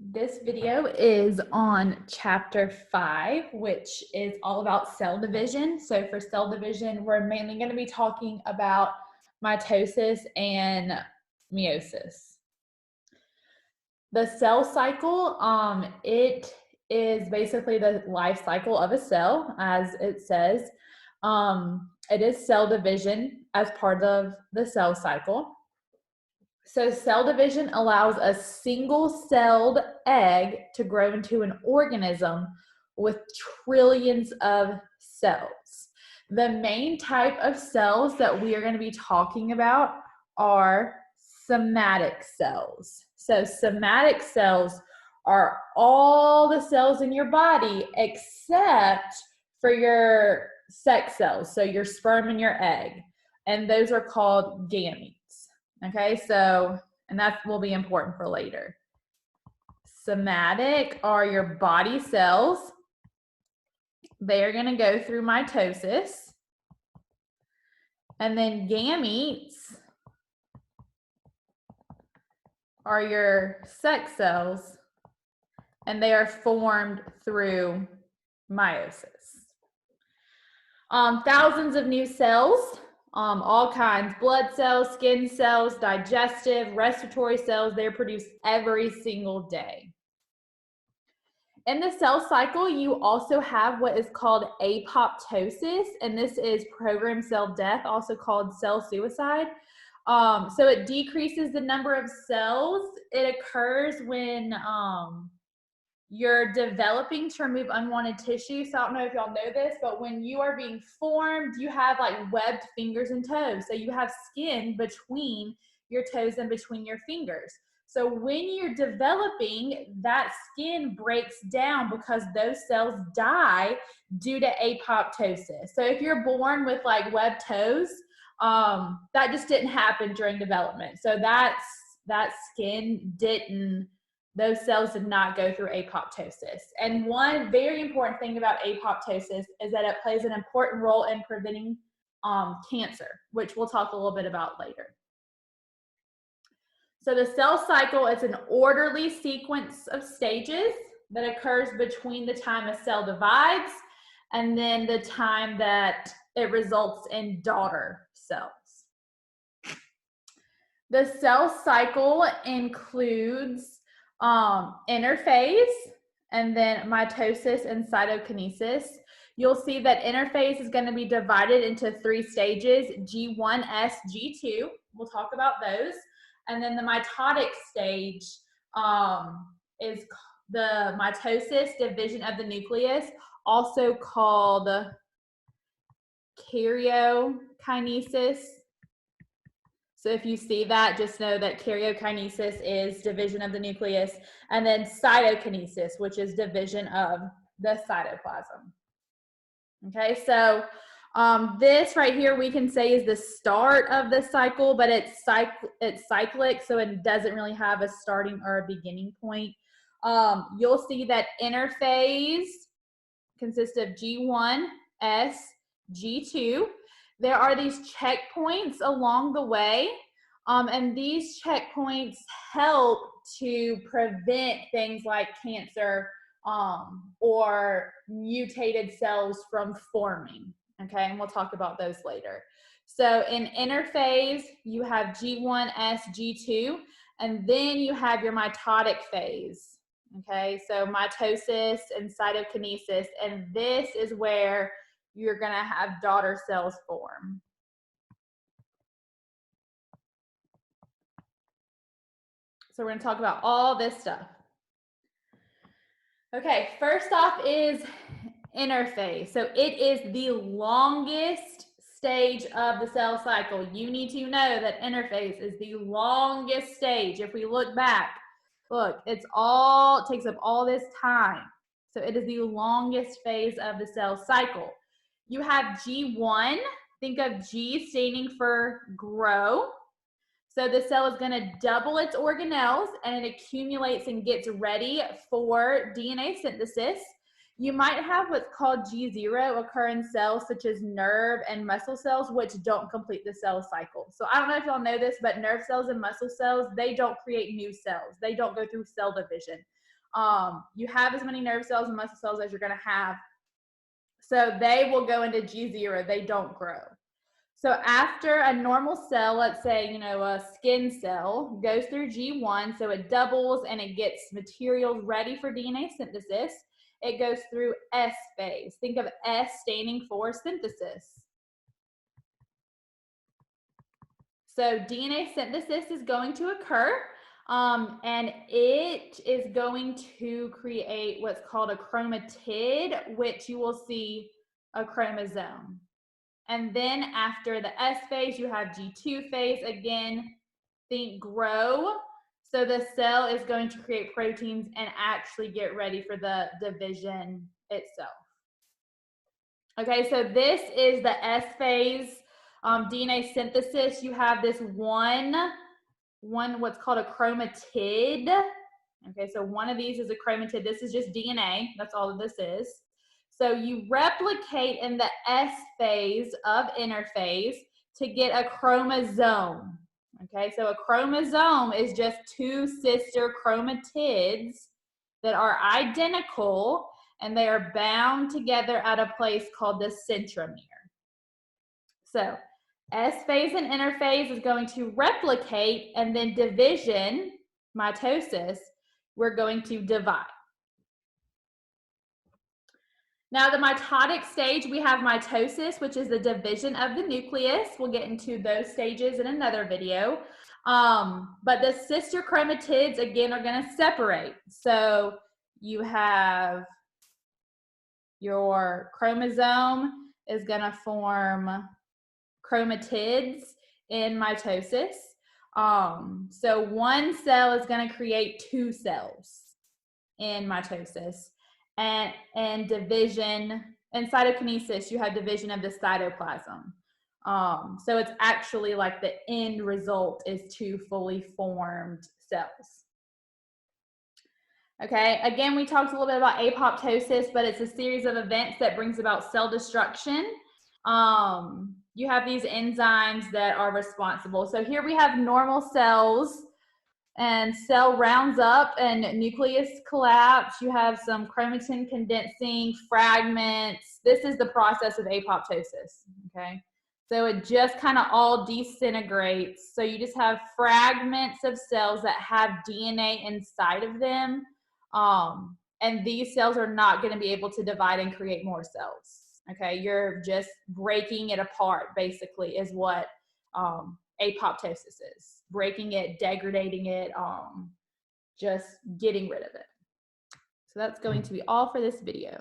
This video is on chapter 5, which is all about cell division. So for cell division, we're mainly going to be talking about mitosis and meiosis. The cell cycle, it is basically the life cycle of a cell, as it says. It is cell division as part of the cell cycle. So cell division allows a single-celled egg to grow into an organism with trillions of cells. The main type of cells that we are going to be talking about are somatic cells. So somatic cells are all the cells in your body except for your sex cells, so your sperm and your egg, and those are called gametes. Okay, so, and that will be important for later. Somatic are your body cells. They are going to go through mitosis. And then gametes are your sex cells, and they are formed through meiosis. Thousands of new cells. All kinds, blood cells, skin cells, digestive, respiratory cells, they're produced every single day. In the cell cycle, you also have what is called apoptosis, and this is programmed cell death, also called cell suicide. So it decreases the number of cells. It occurs when you're developing to remove unwanted tissue. So I don't know if y'all know this, but when you are being formed, you have like webbed fingers and toes. So you have skin between your toes and between your fingers. So when you're developing, that skin breaks down because those cells die due to apoptosis. So if you're born with like webbed toes, that just didn't happen during development. So that skin didn't, those cells did not go through apoptosis. And one very important thing about apoptosis is that it plays an important role in preventing cancer, which we'll talk a little bit about later. So the cell cycle is an orderly sequence of stages that occurs between the time a cell divides and then the time that it results in daughter cells. The cell cycle includes interphase, and then mitosis and cytokinesis. You'll see that interphase is going to be divided into 3 stages, G1, G2. We'll talk about those. And then the mitotic stage is the mitosis, division of the nucleus, also called karyokinesis. So if you see that, just know that karyokinesis is division of the nucleus, and then cytokinesis, which is division of the cytoplasm. Okay, so this right here we can say is the start of the cycle, but it's cyclic, so it doesn't really have a starting or a beginning point. You'll see that interphase consists of G1, S, G2. There are these checkpoints along the way, and these checkpoints help to prevent things like cancer or mutated cells from forming, okay? And we'll talk about those later. So in interphase, you have G1, S, G2, and then you have your mitotic phase, okay? So mitosis and cytokinesis, and this is where you're going to have daughter cells form. So we're going to talk about all this stuff. Okay, first off is interphase. So it is the longest stage of the cell cycle. You need to know that interphase is the longest stage. If we look back, look, it takes up all this time. So it is the longest phase of the cell cycle. You have G1, think of G standing for grow. So the cell is going to double its organelles and it accumulates and gets ready for DNA synthesis. You might have what's called G0 occur in cells such as nerve and muscle cells, which don't complete the cell cycle. So I don't know if y'all know this, but nerve cells and muscle cells, they don't create new cells. They don't go through cell division. You have as many nerve cells and muscle cells as you're going to have. So they will go into G0. They don't grow. So after a normal cell, let's say, a skin cell goes through G1, so it doubles and it gets materials ready for DNA synthesis. It goes through S phase. Think of S standing for synthesis. So DNA synthesis is going to occur, and it is going to create what's called a chromatid, which you will see a chromosome. And then after the S phase, you have G2 phase. Again, think grow. So the cell is going to create proteins and actually get ready for the division itself. Okay, so this is the S phase DNA synthesis. You have this one what's called a chromatid. Okay, so one of these is a chromatid. This is just DNA. That's all of this is. So you replicate in the S phase of interphase to get a chromosome. Okay, so a chromosome is just two sister chromatids that are identical, and they are bound together at a place called the centromere. So S phase and interphase is going to replicate, and then division, mitosis, we're going to divide. Now the mitotic stage, we have mitosis, which is the division of the nucleus. We'll get into those stages in another video. But the sister chromatids, again, are going to separate. So you have your chromosome is going to form chromatids in mitosis. So one cell is going to create two cells in mitosis. And division, and cytokinesis, you have division of the cytoplasm. So it's actually like the end result is two fully formed cells. Okay, again, we talked a little bit about apoptosis, but it's a series of events that brings about cell destruction. You have these enzymes that are responsible. So here we have normal cells, and cell rounds up and nucleus collapse. You have some chromatin condensing fragments. This is the process of apoptosis, okay? So it just kind of all disintegrates. So you just have fragments of cells that have DNA inside of them. And these cells are not going to be able to divide and create more cells, okay? You're just breaking it apart, basically, is what apoptosis is. Breaking it, degrading it, just getting rid of it. So that's going to be all for this video.